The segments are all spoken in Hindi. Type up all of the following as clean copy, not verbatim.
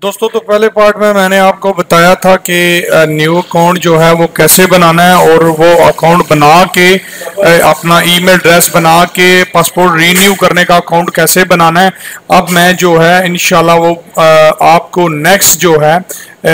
दोस्तों तो पहले पार्ट में मैंने आपको बताया था कि न्यू अकाउंट जो है वो कैसे बनाना है और वो अकाउंट बना के अपना ईमेल एड्रेस बना के पासपोर्ट रीन्यू करने का अकाउंट कैसे बनाना है। अब मैं जो है इंशाल्लाह वो आपको नेक्स्ट जो है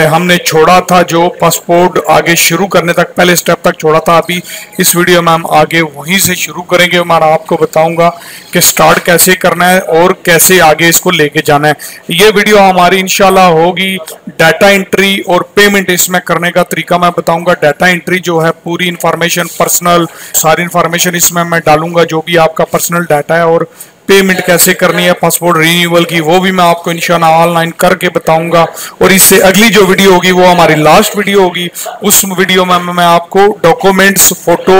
हमने छोड़ा था जो पासपोर्ट आगे शुरू करने तक पहले स्टेप तक छोड़ा था, अभी इस वीडियो में हम आगे वहीं से शुरू करेंगे। मैं आपको बताऊंगा कि स्टार्ट कैसे करना है और कैसे आगे इसको लेके जाना है। ये वीडियो हमारी इंशाल्लाह होगी डाटा एंट्री और पेमेंट इसमें करने का तरीका मैं बताऊंगा। डाटा एंट्री जो है पूरी इंफॉर्मेशन पर्सनल सारी इंफॉर्मेशन इसमें मैं डालूंगा, जो भी आपका पर्सनल डाटा है, और पेमेंट कैसे करनी है पासपोर्ट रिन्यूअल की वो भी मैं आपको इंशाल्लाह ऑनलाइन करके बताऊंगा। और इससे अगली जो वीडियो होगी वो हमारी लास्ट वीडियो होगी। उस वीडियो में मैं आपको डॉक्यूमेंट्स, फोटो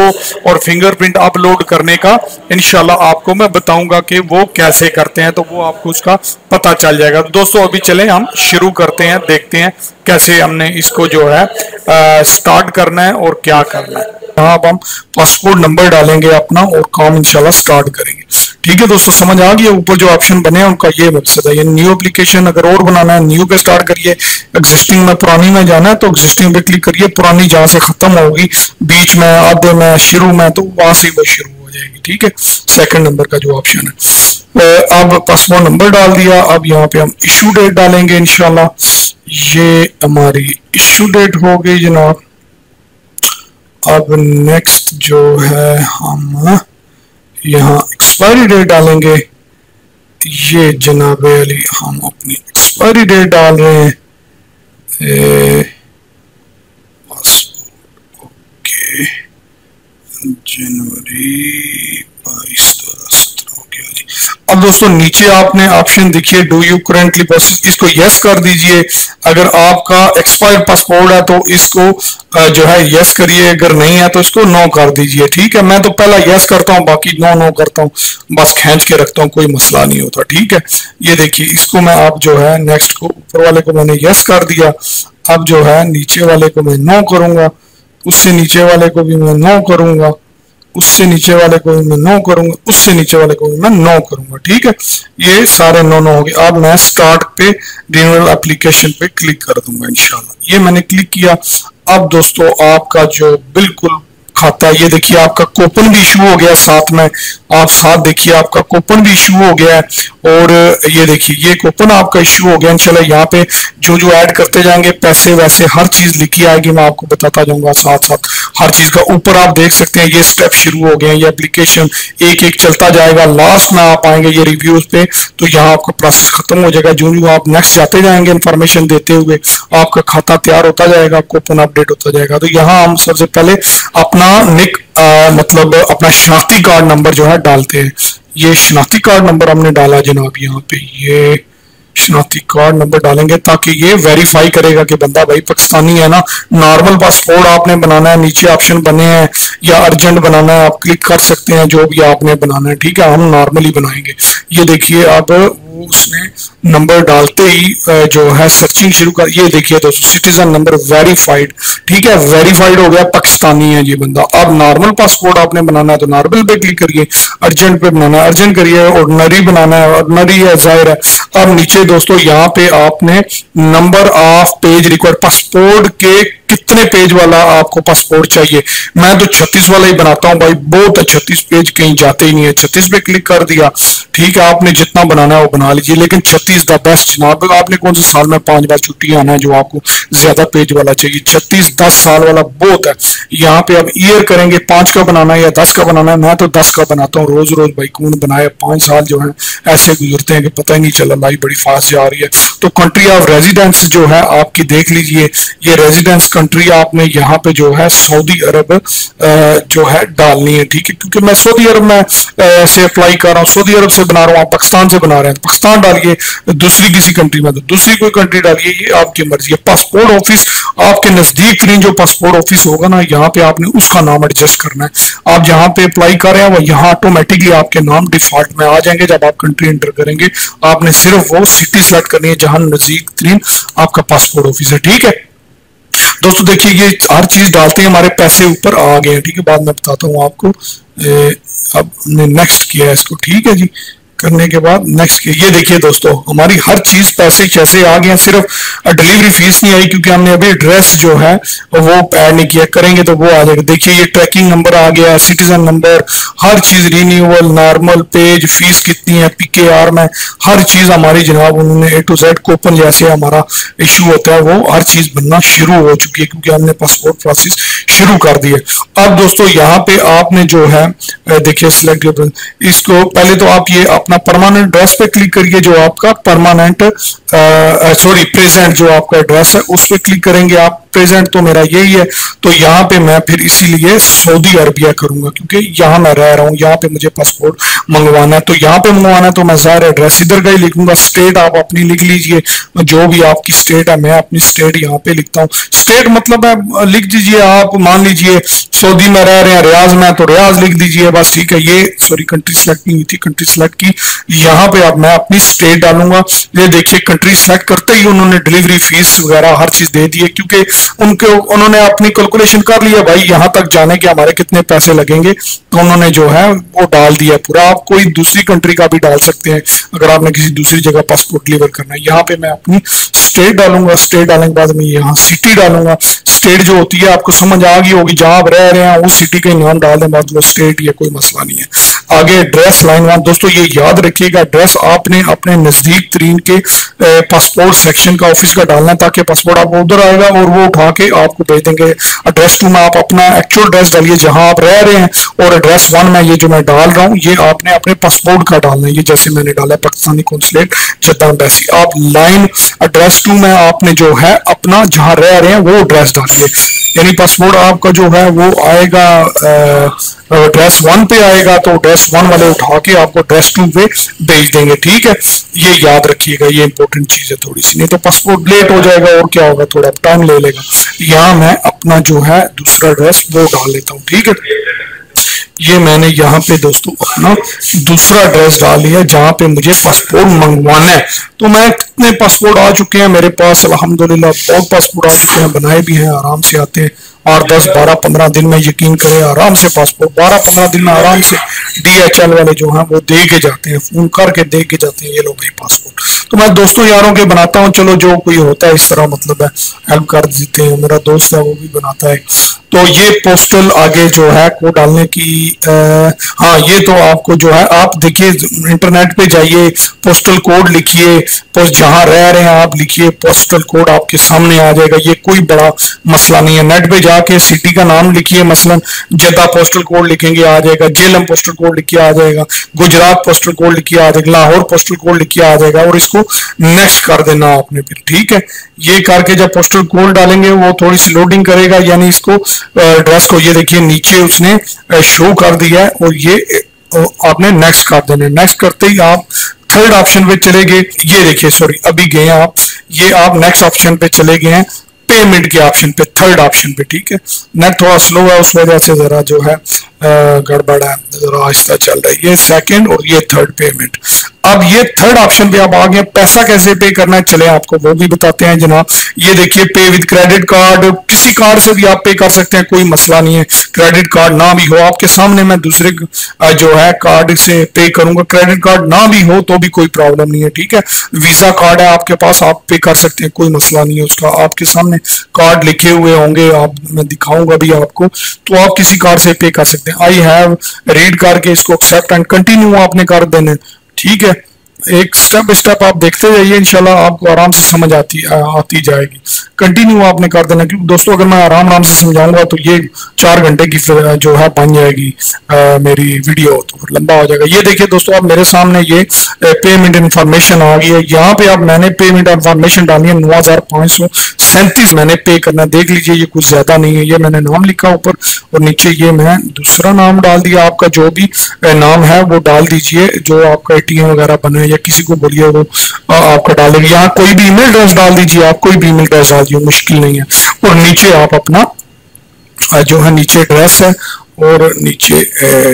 और फिंगरप्रिंट अपलोड करने का इंशाल्लाह आपको मैं बताऊंगा कि वो कैसे करते हैं, तो वो आपको उसका पता चल जाएगा। तो दोस्तों अभी चले हम शुरू करते हैं, देखते हैं कैसे हमने इसको जो है स्टार्ट करना है और क्या करना है। यहाँ अब हम पासपोर्ट नंबर डालेंगे अपना और काम इंशाल्लाह स्टार्ट करेंगे। ठीक है दोस्तों, समझ आ गया। ऊपर जो ऑप्शन बने हैं उनका ये मकसद है। ये न्यू एप्लीकेशन अगर और बनाना है न्यू पे स्टार्ट करिए, एग्जिस्टिंग में पुरानी में जाना है तो एग्जिस्टिंग पे क्लिक करिए, पुरानी जहां से खत्म होगी बीच में आधे में शुरू में तो वहां से वो शुरू हो जाएगी। ठीक है, सेकंड नंबर का जो ऑप्शन है। अब पासपोर्ट नंबर डाल दिया, अब यहाँ पे हम इशू डेट डालेंगे इंशाल्लाह। ये हमारी इशू डेट हो गई जनाब। अब नेक्स्ट जो है हम यहाँ एक्सपायरी डेट डालेंगे। ये जनाब अली हम अपनी एक्सपायरी डेट डाल रहे हैं। पासपोर्ट ओके, जनवरी 22/2017 हो गया जी। अब दोस्तों नीचे आपने ऑप्शन देखिए, डू यू करेंटली प्रोसेस, इसको यस कर दीजिए। अगर आपका एक्सपायर्ड पासपोर्ट है तो इसको जो है यस करिए, अगर नहीं है तो इसको नो कर दीजिए। ठीक है, मैं तो पहला यस करता हूँ, बाकी नो नो करता हूँ, बस खींच के रखता हूँ, कोई मसला नहीं होता। ठीक है, ये देखिए इसको मैं आप जो है नेक्स्ट को ऊपर वाले को मैंने यस कर दिया। अब जो है नीचे वाले को मैं नो करूंगा, उससे नीचे वाले को भी मैं नो करूंगा, उससे नीचे वाले को भी मैं नो करूंगा, उससे नीचे वाले को भी मैं नो करूंगा। ठीक है, ये सारे नो नो हो गए। अब मैं स्टार्ट पे रिन्यूअल एप्लीकेशन पे क्लिक कर दूंगा इंशाल्लाह। ये मैंने क्लिक किया। अब दोस्तों आपका जो बिल्कुल खाता, ये देखिए आपका कूपन भी इशू हो गया साथ में, आप साथ देखिए आपका कूपन भी इशू हो गया है। और ये देखिए ये कूपन आपका इशू हो गया इंशाल्लाह। यहाँ पे जो जो ऐड करते जाएंगे पैसे वैसे हर चीज लिखी आएगी, मैं आपको बताता जाऊंगा साथ साथ हर चीज का। ऊपर आप देख सकते हैं ये स्टेप शुरू हो गए हैं, ये एप्लीकेशन एक एक चलता जाएगा। लास्ट में आप आएंगे ये रिव्यूज पे तो यहाँ आपका प्रोसेस खत्म हो जाएगा। जो जो आप नेक्स्ट जाते जाएंगे इन्फॉर्मेशन देते हुए आपका खाता तैयार होता जाएगा, कूपन अपडेट होता जाएगा। तो यहाँ हम सबसे पहले अपना निक मतलब अपना शनाख्ती कार्ड नंबर जो है डालते हैं। ये शनाख्ती कार्ड नंबर हमने डाला जनाब, यहाँ पे ये शनाख्ती कार्ड नंबर डालेंगे ताकि ये वेरीफाई करेगा कि बंदा भाई पाकिस्तानी है ना। नॉर्मल पासपोर्ट आपने बनाना है, नीचे ऑप्शन बने हैं, या अर्जेंट बनाना है आप क्लिक कर सकते हैं, जो भी आपने बनाना है। ठीक है, हम नॉर्मली बनाएंगे। ये देखिए अब उसने नंबर डालते ही जो है सर्चिंग शुरू कर, ये देखिए दोस्तों सिटीजन नंबर वेरीफाइड। ठीक है, वेरीफाइड हो गया, पाकिस्तानी है ये बंदा। अब नॉर्मल पासपोर्ट आपने बनाना है तो नॉर्मल पे क्लिक करिए, अर्जेंट पे बनाना है अर्जेंट करिए, ऑर्डिनरी बनाना है ऑर्डिनरी है, जाहिर है। अब नीचे दोस्तों यहाँ पे आपने number of page required, passport के कितने पेज वाला आपको पासपोर्ट चाहिए। मैं तो 36 वाला ही बनाता हूँ भाई, बहुत है 36 पेज, कहीं जाते ही नहीं है। 36 पे क्लिक कर दिया। ठीक है, आपने जितना बनाना है वो बना लीजिए, लेकिन 36 द बेस्ट जनाब। आपने कौन से साल में 5 बार छुट्टी आना है जो आपको ज्यादा पेज वाला चाहिए। 36 10 साल वाला बहुत है। यहाँ पे अब ईयर करेंगे, 5 का बनाना है या 10 का बनाना है। मैं तो 10 का बनाता हूँ, रोज रोज भाई कौन बनाए। 5 साल जो है ऐसे गुजरते हैं कि पता ही नहीं चला, लाइफ बड़ी फास्ट जा रही है। तो कंट्री ऑफ रेजिडेंस जो है आपकी देख लीजिए, ये रेजिडेंस कंट्री आपने यहाँ पे जो है सऊदी अरब जो है डालनी है। ठीक है, क्योंकि मैं सऊदी अरब में से अप्लाई कर रहा हूँ, सऊदी अरब से बना रहा हूँ, आप पाकिस्तान से बना रहे हैं तो पाकिस्तान डालिए, दूसरी किसी कंट्री में तो दूसरी कोई कंट्री डालिए, ये आपकी मर्जी है। पासपोर्ट ऑफिस आपके नजदीक तरीन जो पासपोर्ट ऑफिस होगा ना, यहाँ पे आपने उसका नाम एडजस्ट करना है। आप जहाँ पे अप्लाई कर रहे हैं वो यहाँ ऑटोमेटिकली आपके नाम डिफॉल्ट में आ जाएंगे। जब आप कंट्री एंटर करेंगे आपने सिर्फ वो सिटी सेलेक्ट करनी है जहां नजदीक तरीन आपका पासपोर्ट ऑफिस है। ठीक है दोस्तों, देखिए ये हर चीज डालते हैं, हमारे पैसे ऊपर आ गए हैं। ठीक है, बाद में बताता हूँ आपको। अब हमने नेक्स्ट किया है इसको। ठीक है जी, करने के बाद नेक्स्ट, ये देखिए दोस्तों हमारी हर चीज पैसे जैसे आ गए, सिर्फ डिलीवरी फीस नहीं आई क्योंकि हमने अभी एड्रेस जो है वो ऐड नहीं किया, करेंगे तो वो आ जाएगा। देखिए ये ट्रैकिंग नंबर आ गया, सिटीजन नंबर, हर चीज रिन्यूअल, नॉर्मल पेज, फीस कितनी है पीकेआर में, हर चीज हमारी जनाब उन्होंने ए टू जेड कूपन जैसे हमारा इशू होता है वो हर चीज बनना शुरू हो चुकी है क्योंकि हमने पासपोर्ट प्रोसेस शुरू कर दी है। अब दोस्तों यहाँ पे आपने जो है देखिए सिलेक्ट, इसको पहले तो आप ये अपना परमानेंट एड्रेस पे क्लिक करिए, जो आपका परमानेंट सॉरी प्रेजेंट जो आपका एड्रेस है उस पे क्लिक करेंगे आप। प्रेजेंट तो मेरा यही है, तो यहाँ पे मैं फिर इसीलिए सऊदी अरबिया करूंगा क्योंकि यहाँ मैं रह रहा हूँ, यहाँ पे मुझे पासपोर्ट मंगवाना है, तो यहाँ पे मंगवाना है तो मैं ज़ाहिर एड्रेस इधर का ही लिखूंगा। स्टेट आप अपनी लिख लीजिए, जो भी आपकी स्टेट है, मैं अपनी स्टेट यहाँ पे लिखता हूँ। स्टेट मतलब है लिख दीजिए आप, मान लीजिए सऊदी में रह रहे हैं रियाज में, तो रियाज लिख दीजिए बस, ठीक है। ये सॉरी कंट्री सेलेक्ट नहीं हुई थी, कंट्री सेलेक्ट की, यहाँ पे अब मैं अपनी स्टेट डालूंगा। ये देखिए कंट्री सेलेक्ट करते ही उन्होंने डिलीवरी फीस वगैरह हर चीज दे दी है क्योंकि उन्होंने अपनी कैलकुलेशन कर लिया भाई यहाँ तक जाने के हमारे कितने पैसे लगेंगे, तो उन्होंने जो है वो डाल दिया पूरा। आप कोई दूसरी कंट्री का भी डाल सकते हैं अगर आपने किसी दूसरी जगह पासपोर्ट डिलीवर करना है। यहाँ पे मैं अपनी स्टेट डालूंगा, स्टेट डालने के बाद मैं यहाँ सिटी डालूंगा। स्टेट जो होती है आपको समझ आ गई होगी, जहां आप रह रहे हैं उस सिटी का नाम डाल दें, बाद वो स्टेट, ये कोई मसला नहीं है। आगे एड्रेस लाइन 1, दोस्तों ये याद रखिएगा एड्रेस आपने अपने नजदीक तरीन के पासपोर्ट सेक्शन का ऑफिस का डालना है ताकि पासपोर्ट आपको उधर आएगा और वो उठा के आपको भेज देंगे। एड्रेस 2 में आप अपना एक्चुअल एड्रेस डालिए जहां आप रह रहे हैं, और एड्रेस 1 में ये जो मैं डाल रहा हूँ ये आपने अपने पासपोर्ट का डालना है, ये जैसे मैंने डाला है पाकिस्तानी कौंसलेट जद्दा एम्बेसी। आप लाइन एड्रेस 2 में आपने जो है अपना जहां रह रहे हैं वो एड्रेस डालिए, यानी पासपोर्ट आपका जो है वो आएगा एड्रेस 1 पे आएगा तो एड्रेस 1 वाले उठा के आपको एड्रेस 2 पे भेज देंगे, ठीक है। ये याद रखिएगा, ये इंपॉर्टेंट चीज है थोड़ी सी, नहीं तो पासपोर्ट लेट हो जाएगा और क्या होगा, थोड़ा टाइम ले लेगा। यहाँ मैं अपना जो है दूसरा एड्रेस वो डाल लेता हूँ, ठीक है। ये मैंने यहाँ पे दोस्तों अपना दूसरा एड्रेस डाल लिया जहाँ पे मुझे पासपोर्ट मंगवाना है। तो मैं कितने पासपोर्ट आ चुके हैं मेरे पास, अल्हम्दुलिल्लाह बहुत पासपोर्ट आ चुके हैं, बनाए भी हैं, आराम से आते हैं, 8, 10, 12, 15 दिन में यकीन करें आराम से पासपोर्ट 12-15 दिन में आराम से DHL वाले जो हैं वो दे के जाते हैं, फोन करके दे के जाते हैं, ये लो भाई पासपोर्ट। तो मैं दोस्तों यारों के बनाता हूँ, चलो जो कोई होता है इस तरह मतलब है हेल्प कर देते हैं, मेरा दोस्त है वो भी बनाता है। तो ये पोस्टल आगे जो है को डालने की हाँ ये तो आपको जो है आप देखिए इंटरनेट पे जाइए, पोस्टल कोड लिखिए, जहां रह रहे हैं आप लिखिए, पोस्टल कोड आपके सामने आ जाएगा, ये कोई बड़ा मसला नहीं है। नेट पे जाके सिटी का नाम लिखिए, मसलन जद्दा पोस्टल कोड लिखेंगे आ जाएगा, जेलम पोस्टल कोड लिखिए आ जाएगा, गुजरात पोस्टल कोड लिखिए आ जाएगा, लाहौर पोस्टल कोड लिखिए आ जाएगा, और इसको नेक्स्ट कर देना आपने फिर, ठीक है। ये करके जब पोस्टल कोड डालेंगे वो थोड़ी सी लोडिंग करेगा, यानी इसको एड्रेस को ये देखिए नीचे उसने शो कर दिया है, और ये आपने नेक्स्ट कर देना। नेक्स्ट करते ही आप थर्ड ऑप्शन पे चले गए, ये देखिए सॉरी अभी गए आप, ये आप नेक्स्ट ऑप्शन पे चले गए हैं, पेमेंट के ऑप्शन पे, थर्ड ऑप्शन पे, ठीक है। नेट थोड़ा स्लो है उस वजह से जरा जो है गड़बड़ है, जरा आहिस्ता चल रहा है। ये सेकंड और ये थर्ड पेमेंट। अब ये थर्ड ऑप्शन पे आप आ गए, पैसा कैसे पे करना है चले आपको वो भी बताते हैं जनाब। ये देखिए पे विद क्रेडिट कार्ड, किसी कार्ड से भी आप पे कर सकते हैं, कोई मसला नहीं है। क्रेडिट कार्ड ना भी हो आपके सामने, मैं दूसरे जो है कार्ड से पे करूंगा, क्रेडिट कार्ड ना भी हो तो भी कोई प्रॉब्लम नहीं है, ठीक है। वीजा कार्ड है आपके पास, आप पे कर सकते हैं, कोई मसला नहीं है उसका, आपके सामने कार्ड लिखे हुए होंगे, आप मैं दिखाऊंगा भी आपको, तो आप किसी कार्ड से पे कर सकते हैं। आई हैव रीड करके इसको एक्सेप्ट एंड कंटिन्यू आपने कर देना, ठीक है। एक स्टेप बाय स्टेप आप देखते जाइए, इंशाल्लाह आपको आराम से समझ आती जाएगी। कंटिन्यू आपने कर देना, क्योंकि दोस्तों अगर मैं आराम से समझाऊंगा तो ये 4 घंटे की जो है बन जाएगी मेरी वीडियो, तो फिर लंबा हो जाएगा। ये देखिए दोस्तों आप मेरे सामने ये पेमेंट इंफॉर्मेशन आ गई है, यहाँ पे आप मैंने पेमेंट इंफॉर्मेशन डाली है 9537 मैंने पे करना, देख लीजिए ये कुछ ज्यादा नहीं है। ये मैंने नाम लिखा ऊपर, और नीचे ये मैं दूसरा नाम डाल दिया, आपका जो भी नाम है वो डाल दीजिए, जो आपका ATM वगैरह बने या किसी को बोलिए वो आपका डालेंगे। यहाँ कोई भी ईमेल एड्रेस डाल दीजिए, आप कोई भी ईमेल एड्रेस डाल दीजिए, मुश्किल नहीं है। और नीचे आप अपना जो है नीचे एड्रेस है, और नीचे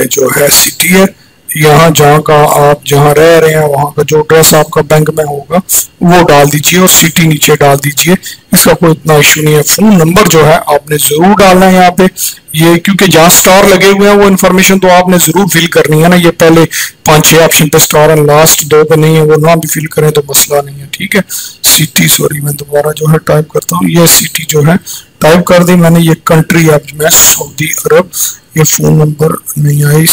जो है सिटी है, यहाँ जहाँ का आप जहाँ रह रहे हैं वहाँ का जो एड्रेस आपका बैंक में होगा वो डाल दीजिए, और सिटी नीचे डाल दीजिए इसका कोई इतना इशू नहीं है। फोन नंबर जो है आपने जरूर डालना है यहाँ पे, ये क्योंकि जहाँ स्टार लगे हुए हैं वो इन्फॉर्मेशन तो आपने जरूर फिल करनी है ना। ये पहले 5-6 ऑप्शन पे स्टार है, लास्ट 2 पे नहीं है, वो ना भी फिल करें तो मसला नहीं है, ठीक है। सिटी, सॉरी मैं दोबारा जो है टाइप करता हूँ, ये सिटी जो है टाइप कर दी मैंने। ये कंट्री अब मैं सऊदी अरब, ये फोन नंबर नहीं आई,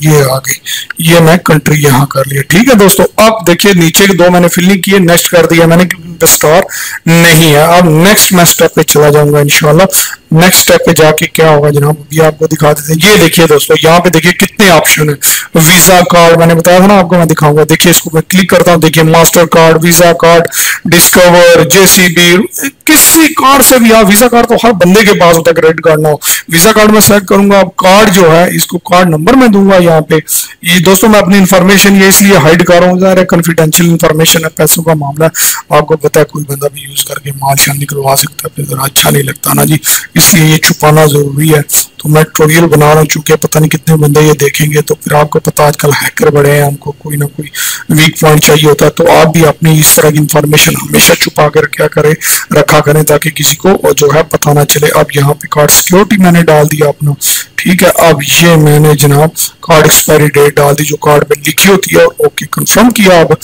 ये आ गई, ये मैं कंट्री यहाँ कर लिया, ठीक है दोस्तों। अब देखिए नीचे के 2 मैंने फिल नहीं किए, नेक्स्ट कर दिया मैंने क्योंकि पे स्टार नहीं है। अब नेक्स्ट मैं स्टेप पे चला जाऊंगा इंशाल्लाह। नेक्स्ट स्टेप पे जाके क्या होगा जनाब, अभी आपको दिखा देते हैं। ये देखिए दोस्तों, यहाँ पे देखिए कितने ऑप्शन है। वीजा कार्ड मैंने बताया था ना आपको, मैं दिखाऊंगा। देखिए इसको मैं क्लिक करता हूँ, देखिए master card, visa card, discover, JCB, किसी कार्ड से भी। वीजा कार्ड तो हर बंदे के पास होता है, क्रेडिट कार्ड ना हो। वीजा कार्ड में सेलेक्ट करूंगा। अब कार्ड जो है इसको कार्ड नंबर में दूंगा यहाँ पे। ये दोस्तों मैं अपनी इन्फॉर्मेशन ये इसलिए हाइड कर रहा हूँ, कॉन्फिडेंशियल इन्फॉर्मेशन है, पैसों का मामला है। आपको पता है कोई बंदा भी यूज करके माल शाल निकलवा सकता है, फिर अच्छा नहीं लगता ना जी, इसलिए ये छुपाना जरूरी है। तो मैं ट्यूटोरियल बना रहा हूँ, चूंकि पता नहीं कितने बंदे ये देखेंगे, तो फिर आपको पता आजकल हैकर बड़े हैं, हमको कोई ना कोई वीक पॉइंट चाहिए होता है। तो आप भी अपनी इस तरह की इंफॉर्मेशन हमेशा छुपा कर क्या करें, रखा करें, ताकि किसी को जो है पता ना चले। अब यहाँ पे कार्ड सिक्योरिटी मैंने डाल दिया अपना, ठीक है। अब ये मैंने जनाब कार्ड एक्सपायरी डेट डाल दी जो कार्ड पे लिखी होती है, और ओके कंफर्म किया। अब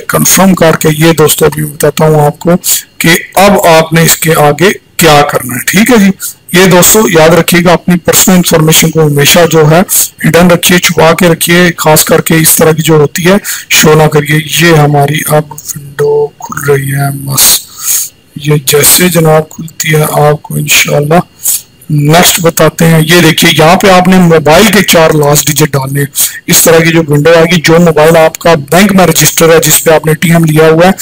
कंफर्म करके ये दोस्तों अभी बताता हूँ आपको कि अब आपने इसके आगे क्या करना है, ठीक है जी। ये दोस्तों याद रखिएगा, अपनी पर्सनल इंफॉर्मेशन को हमेशा जो है हिडन रखिए, छुपा के रखिए, खास करके इस तरह की जो होती है शो ना करिए। ये हमारी अब विंडो खुल रही है, बस ये जैसे जनाब खुलती है आपको इंशाल्लाह नेक्स्ट बताते हैं। ये देखिए यहाँ पे आपने मोबाइल के 4 लास्ट डिजिट डालने। इस तरह की जो विंडो आएगी, जो मोबाइल आपका बैंक में रजिस्टर है, जिसपे आपने टीएम लिया हुआ है,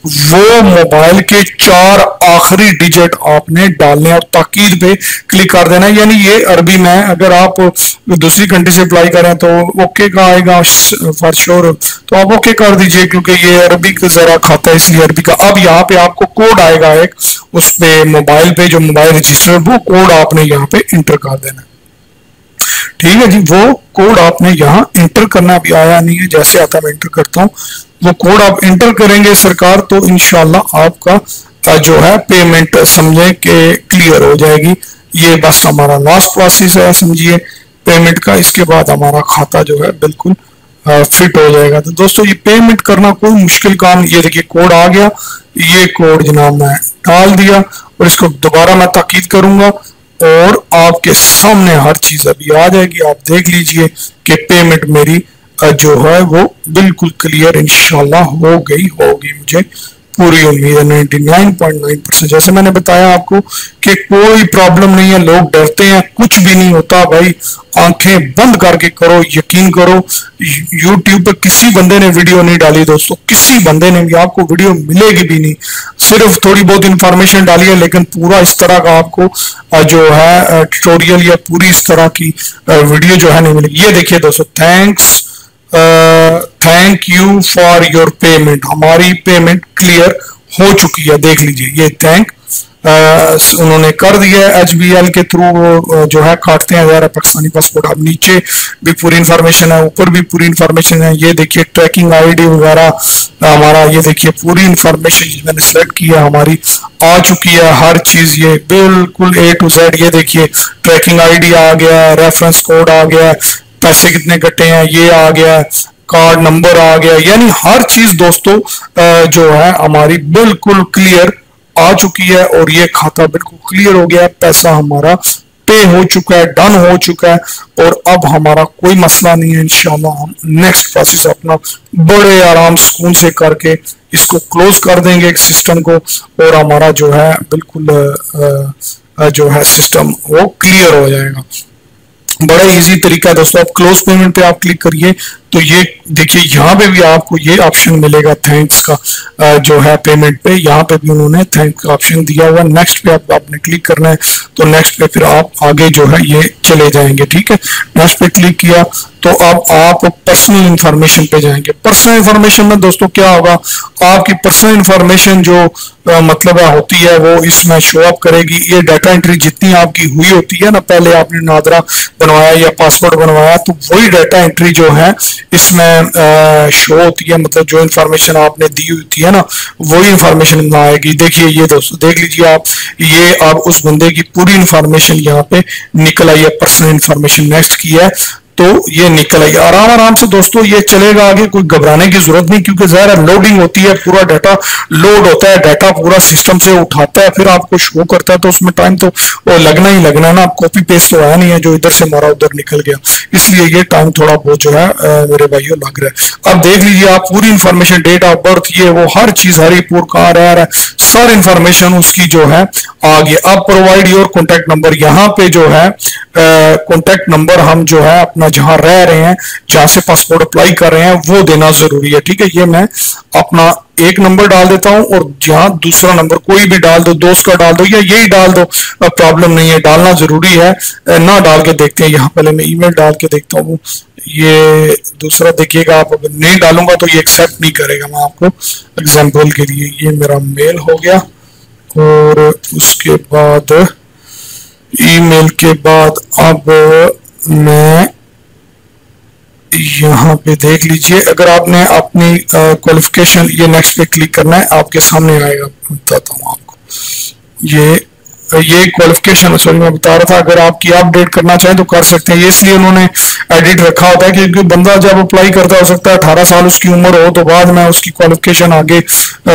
वो मोबाइल के 4 आखिरी डिजिट आपने डालने और ताकीद पे क्लिक कर देना। यानी ये अरबी में, अगर आप दूसरी कंट्री से अप्लाई करें तो ओके का आएगा फॉर श्योर, तो आप ओके कर दीजिए, क्योंकि ये अरबी का जरा खाता है इसलिए अरबी का। अब यहाँ पे आपको कोड आएगा एक, उस पे मोबाइल पे जो मोबाइल रजिस्टर, वो कोड आपने यहाँ पे इंटर कर देना, ठीक है जी। वो कोड आपने यहाँ इंटर करना, अभी आया नहीं है, जैसे आता मैं इंटर करता हूँ, वो कोड आप इंटर करेंगे सरकार, तो इंशाल्लाह आपका जो है पेमेंट समझे कि क्लियर हो जाएगी। ये बस हमारा लास्ट प्रोसेस है समझिए पेमेंट का। इसके बाद हमारा खाता जो है बिल्कुल फिट हो जाएगा। तो दोस्तों ये पेमेंट करना कोई मुश्किल काम, ये देखिए कोड आ गया, ये कोड जनाब मैं डाल दिया, और इसको दोबारा मैं ताकीद करूंगा और आपके सामने हर चीज अभी आ जाएगी। आप देख लीजिए कि पेमेंट मेरी जो है वो बिल्कुल क्लियर इंशाल्लाह हो गई होगी, मुझे पूरी उम्मीद है 99.9%। जैसे मैंने बताया आपको कि कोई प्रॉब्लम नहीं है, लोग डरते हैं, कुछ भी नहीं होता भाई, आंखें बंद करके करो, यकीन करो। यूट्यूब पे किसी बंदे ने वीडियो नहीं डाली दोस्तों, किसी बंदे ने भी, आपको वीडियो मिलेगी भी नहीं, सिर्फ थोड़ी बहुत इंफॉर्मेशन डाली है, लेकिन पूरा इस तरह का आपको जो है ट्यूटोरियल या पूरी इस तरह की वीडियो जो है नहीं मिलेगी। ये देखिए दोस्तों, thank you for your payment, हमारी पेमेंट क्लियर हो चुकी है, देख लीजिए ये थैंक उन्होंने कर दिया है। HBL के थ्रू जो है काटते हैं ज़रा पाकिस्तानी पासपोर्ट। अब नीचे भी पूरी इंफॉर्मेशन है, ऊपर भी पूरी इंफॉर्मेशन है। ये देखिए ट्रैकिंग आईडी वगैरह हमारा, ये देखिए पूरी इंफॉर्मेशन मैंने सेलेक्ट की है, हमारी आ चुकी है हर चीज, ये बिल्कुल A to Z। ये देखिए ट्रैकिंग आईडी आ गया, रेफरेंस कोड आ गया, पैसे कितने कटे हैं ये आ गया, कार्ड नंबर आ गया, यानी हर चीज दोस्तों जो है हमारी बिल्कुल क्लियर आ चुकी है। और ये खाता बिल्कुल क्लियर हो गया, पैसा हमारा पे हो चुका है, डन हो चुका है, और अब हमारा कोई मसला नहीं है। इंशाल्लाह हम नेक्स्ट प्रोसेस अपना बड़े आराम सुकून से करके इसको क्लोज कर देंगे सिस्टम को, और हमारा जो है बिल्कुल जो है सिस्टम वो क्लियर हो जाएगा। बड़ा इजी तरीका है दोस्तों। आप क्लोज पेमेंट पे आप क्लिक करिए तो ये देखिए यहाँ पे भी आपको ये ऑप्शन मिलेगा थैंक्स का जो है पेमेंट पे, यहाँ पे भी उन्होंने थैंक्स का ऑप्शन दिया हुआ। नेक्स्ट पे आपने क्लिक करना है, तो नेक्स्ट पे फिर आप आगे जो है ये चले जाएंगे, ठीक है। नेक्स्ट पे क्लिक किया तो अब आप पर्सनल इंफॉर्मेशन पे जाएंगे। पर्सनल इंफॉर्मेशन में दोस्तों क्या होगा, आपकी पर्सनल इंफॉर्मेशन जो मतलब होती है वो इसमें शो अप करेगी। ये डाटा एंट्री जितनी आपकी हुई होती है ना, पहले आपने नादरा बनवाया या पासवर्ड बनवाया, तो वही डाटा एंट्री जो है इसमें शो होती है, मतलब जो इन्फॉर्मेशन आपने दी होती है ना वही इन्फॉर्मेशन में आएगी। देखिए ये दोस्तों देख लीजिए आप, ये अब उस बंदे की पूरी इन्फॉर्मेशन यहाँ पे निकल आई है, पर्सनल इन्फॉर्मेशन नेक्स्ट की है तो ये निकल आई। आराम आराम से दोस्तों ये चलेगा आगे, कोई घबराने की जरूरत नहीं, क्योंकि ज़ाहिर है लोडिंग होती है, पूरा डाटा लोड होता है, डाटा पूरा सिस्टम से उठाता है फिर आपको शो करता है, तो उसमें टाइम तो वो लगना ही लगना है ना। कॉपी पेस्ट तो आया नहीं है जो इधर से मारा उधर निकल गया, इसलिए ये टाइम थोड़ा बहुत जो है मेरे भाइयों लग रहा है। अब देख लीजिए आप पूरी इंफॉर्मेशन, डेट ऑफ बर्थ, ये वो हर चीज हरिपुर कहाँ रह रहा है, सारी इंफॉर्मेशन उसकी जो है आ गई। अब प्रोवाइड योर कॉन्टैक्ट नंबर, यहाँ पे जो है कॉन्टैक्ट नंबर हम जो है अपना जहां रह रहे हैं, जहां से पासपोर्ट अप्लाई कर रहे हैं वो देना जरूरी है। ठीक है, ये मैं अपना एक नंबर डाल देता हूं और जहां दूसरा नंबर कोई भी डाल दो, दोस्त का डाल दो या यही डाल दो, प्रॉब्लम नहीं है, डालना जरूरी है। ना डाल के देखते हैं, यहाँ पहले मैं ईमेल डाल के देखता हूँ। ये दूसरा देखिएगा आप, अगर नहीं डालूंगा तो ये एक्सेप्ट नहीं करेगा। मैं आपको एग्जाम्पल के लिए, ये मेरा मेल हो गया और उसके बाद ईमेल के बाद अब मैं यहाँ पे देख लीजिए, अगर आपने अपनी क्वालिफिकेशन, ये नेक्स्ट पे क्लिक करना है, आपके सामने आएगा, बताता हूँ आपको। ये क्वालिफिकेशन, सॉरी मैं बता रहा था, अगर आपकी अपडेट करना चाहें तो कर सकते हैं। ये इसलिए उन्होंने एडिट रखा होता है क्योंकि बंदा जब अप्लाई करता, हो सकता है 18 साल उसकी उम्र हो, तो बाद में उसकी क्वालिफिकेशन आगे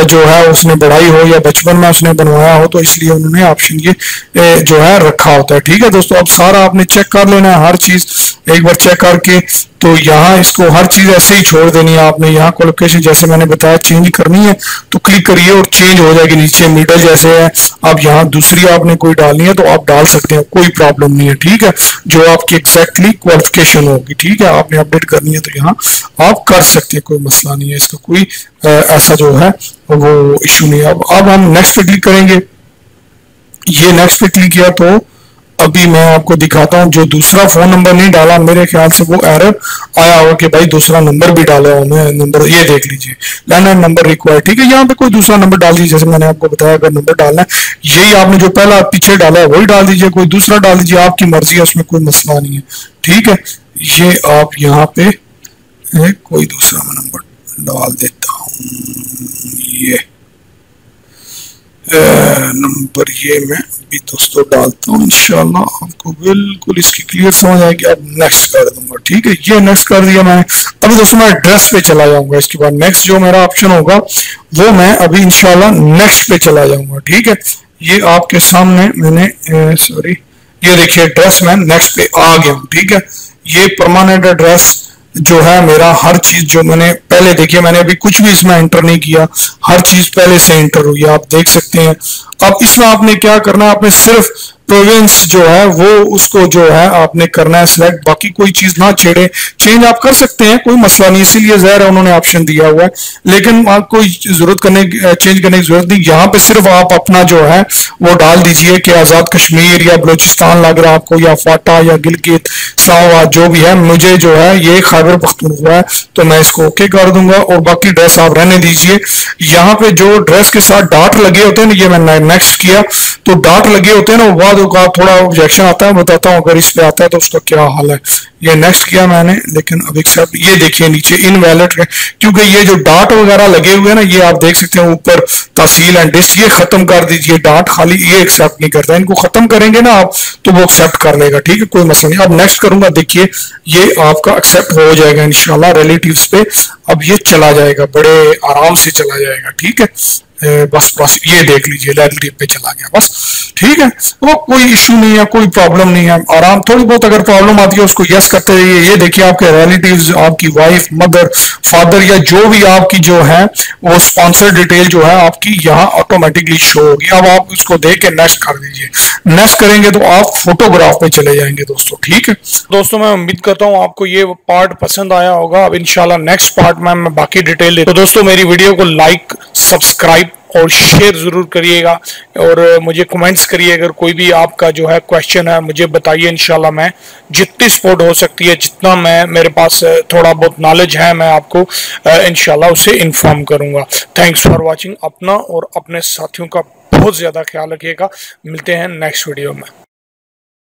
जो है उसने बढ़ाई हो या बचपन में उसने बनवाया हो, तो इसलिए उन्होंने ऑप्शन ये जो है रखा होता है। ठीक है दोस्तों, अब सारा आपने चेक कर लेना है, हर चीज एक बार चेक करके, तो यहाँ इसको हर चीज ऐसे ही छोड़ देनी है आपने। यहाँ क्वालिफिकेशन जैसे मैंने बताया चेंज करनी है तो क्लिक करिए और चेंज हो जाएगी, नीचे मिडल जैसे है। अब यहाँ दूसरी आपने कोई डालनी है तो आप डाल सकते हैं, कोई प्रॉब्लम नहीं है। ठीक है, जो आपकी एग्जैक्टली क्वालिफिकेशन होगी। ठीक है, आपने अपडेट करनी है तो यहाँ आप कर सकते हैं, कोई मसला नहीं है, इसका कोई ऐसा जो है वो इशू नहीं है। अब हम नेक्स्ट पे क्लिक करेंगे। ये नेक्स्ट पे क्लिक किया तो अभी मैं आपको दिखाता हूं, जो दूसरा फोन नंबर नहीं डाला मेरे ख्याल से वो एरर आया होगा कि भाई दूसरा नंबर भी डाला हो मैं नंबर, ये देख लीजिए लैंडलाइन नंबर रिक्वायर्ड। ठीक है, यहाँ पे कोई दूसरा नंबर डाल दीजिए, जैसे मैंने आपको बताया अगर नंबर डालना है यही आपने जो पहला पीछे डाला है वही डाल दीजिए, कोई दूसरा डाल दीजिए, आपकी मर्जी है, उसमें कोई मसला नहीं है। ठीक है, ये आप यहाँ पे कोई दूसरा नंबर डाल देता हूँ, ये नंबर ये मैं भी दोस्तों डालता हूँ, इंशाल्लाह आपको बिल्कुल इसकी क्लियर समझ आएगी। अब नेक्स्ट कर दूंगा। ठीक है, ये नेक्स्ट कर दिया मैंने। अभी दोस्तों मैं एड्रेस पे चला जाऊंगा, इसके बाद नेक्स्ट जो मेरा ऑप्शन होगा वो मैं अभी इंशाल्लाह नेक्स्ट पे चला जाऊंगा। ठीक है, ये आपके सामने मैंने सॉरी ये देखिए एड्रेस में नेक्स्ट पे आ गया हूँ। ठीक है, ये परमानेंट एड्रेस जो है मेरा, हर चीज जो मैंने पहले देखिए, मैंने अभी कुछ भी इसमें एंटर नहीं किया, हर चीज पहले से एंटर हुई है, आप देख सकते हैं। अब इसमें आपने क्या करना है, आपने सिर्फ प्रोविंस जो है वो उसको जो है आपने करना है सिलेक्ट, बाकी कोई चीज ना छेड़े। चेंज आप कर सकते हैं, कोई मसला नहीं, इसीलिए ज़ाहिर है उन्होंने ऑप्शन दिया हुआ है, लेकिन आप कोई जरूरत करने चेंज करने की जरूरत नहीं। यहाँ पे सिर्फ आप अपना जो है वो डाल दीजिए कि आजाद कश्मीर या बलोचिस्तान लग रहा है आपको, या फाटा या गिलगित इस्लामाबाद जो भी है, मुझे जो है ये खैबर पख्तूनख्वा है तो मैं इसको ओके कर दूंगा और बाकी ड्रेस आप रहने दीजिए। यहाँ पे जो ड्रेस के साथ डाट लगे होते हैं ना, ये मैंने नेक्स्ट किया तो डाट लगे होते हैं ना, बाद का थोड़ा ऑब्जेक्शन आता है, बताता हूँ अगर इस पे आता है तो उसका क्या हाल है। ये नेक्स्ट किया मैंने, लेकिन अब एक्सेप्ट, ये देखिए नीचे इनवैलिड, क्योंकि ये जो डाट वगैरह लगे हुए हैं ना, ये आप देख सकते हैं ऊपर तहसील एंड डिस्ट, ये खत्म कर दीजिए। डाट खाली ये एक्सेप्ट नहीं करता, इनको खत्म करेंगे ना आप तो वो एक्सेप्ट कर लेगा। ठीक है, कोई मसला नहीं। अब नेक्स्ट करूंगा, देखिए ये आपका एक्सेप्ट हो जाएगा इंशाल्लाह रिलेटिव्स पे। अब ये चला जाएगा, बड़े आराम से चला जाएगा। ठीक है, बस ये देख लीजिए रिलेटिव पे चला गया बस। ठीक है, वो कोई इशू नहीं है, कोई प्रॉब्लम नहीं है, आराम। थोड़ी बहुत अगर प्रॉब्लम आती है उसको यस करते रहिए। ये देखिए आपके रिलेटिव्स, आपकी वाइफ, मदर, फादर या जो भी आपकी जो है वो स्पॉन्सर डिटेल जो है आपकी यहाँ ऑटोमेटिकली शो होगी। अब आप उसको देख के नेक्स्ट कर दीजिए। नेक्स्ट करेंगे तो आप फोटोग्राफ पे चले जाएंगे दोस्तों। ठीक है दोस्तों, मैं उम्मीद करता हूँ आपको ये पार्ट पसंद आया होगा। अब इंशाल्लाह नेक्स्ट पार्ट में मैं बाकी डिटेल देता हूँ। तो दोस्तों मेरी वीडियो को लाइक, सब्सक्राइब और शेयर जरूर करिएगा और मुझे कमेंट्स करिए। अगर कोई भी आपका जो है क्वेश्चन है मुझे बताइए, इंशाल्लाह मैं जितनी सपोर्ट हो सकती है, जितना मैं मेरे पास थोड़ा बहुत नॉलेज है, मैं आपको इंशाल्लाह उसे इन्फॉर्म करूंगा। Thanks for watching. अपना और अपने साथियों का बहुत ज़्यादा ख्याल रखिएगा। मिलते हैं नेक्स्ट वीडियो में।